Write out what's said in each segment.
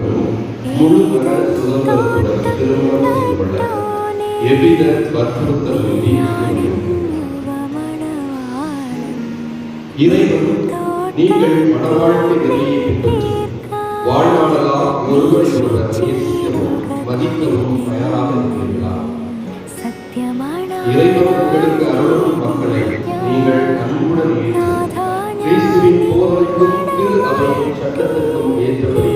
ஒவ்வொருவரும் முழு மன சுதந்திரத்துடன் திருமணம் செய்து கொள்ள எவ்வித வற்புறுத்தலின்றி இறைவன் நீங்கள் மனவாழ்க்கை நெறியை பின்பற்றி வாழ்நாளெல்லாம் ஒருவரை ஒருவர் நேசிக்கவும் மதிக்கவும் தயாராக இருக்கிறீர்களா? இறைவன் உங்களுக்கு அருளும் மக்களை நீங்கள் அன்புடன் ஏற்று கிறிஸ்துவின் போதனைக்கும் திரு அவையின் சட்டத்திற்கும் ஏற்றபடி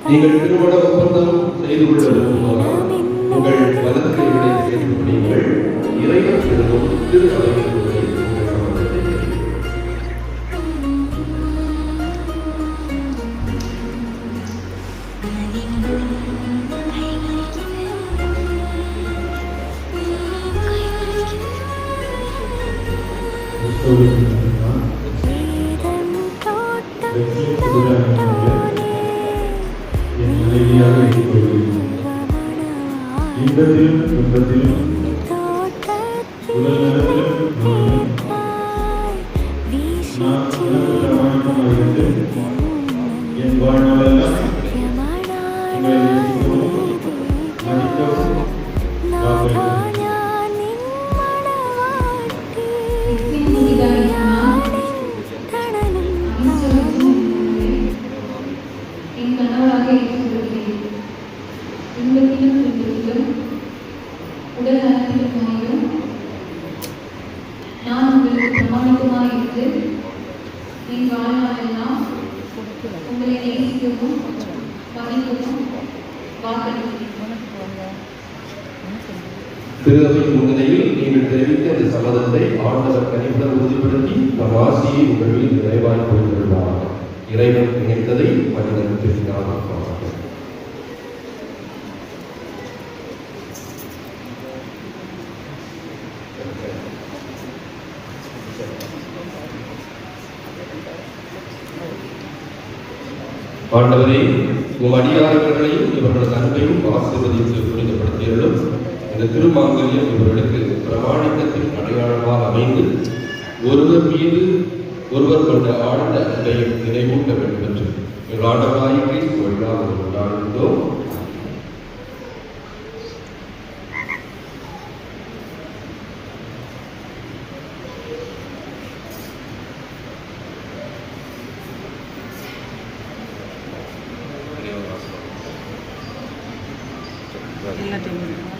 நீங்கள் திருமண ஒப்பந்தம் செய்து கொள்ள விரும்புவதால் உங்கள் வலது கைகளை சேர்த்து படியுங்கள். இறைவன் எழுதும் திரு அவையின் இன்பத்திலும் துன்பத்திலும் உடல் நலத்திலும் நோயிலும் நான் பிரமாணமாக இருந்து என் வாழ்நாளெல்லாம் உங்களை நேசிக்கவும் மதிக்கவும் உடல் நலத்திலும் நான் உங்களுக்கு பிரமாணிக்கமாக இருந்து என் வாழ்நாளெல்லாம் உங்களை நேசிக்கவும் மதிக்கவும் வாக்களிக்கிறேன். திருவையின் முன்னிலையில் நீங்கள் தெரிவித்த இந்த சம்மதத்தை ஆண்டவர் கனிவுடன் உறுதிப்படுத்தி நம் ஆசியை உங்கள் மீது நிறைவாய் கொண்டிருந்தார். இறைவன் நினைத்ததை மனிதன் பேசினார். ஆண்டவரே, உம் அடியார்களையும் இவர்களது அன்பையும் ஆசீர்வதித்து புனிதப்படுத்தியர்களும் இந்த திருமாங்கல்யம் இவர்களுக்கு பிரமாணிக்கத்தின் அடையாளமாக அமைந்து ஒருவர் மீது ஒருவர் கொண்ட ஆழ்ந்த அன்பையும் நினைவூட்ட வேண்டும் என்று எங்கள் ஆண்டவராகிய கிறிஸ்து வழியாக கொண்டாடுகிறோம். எல்லாத்தையும்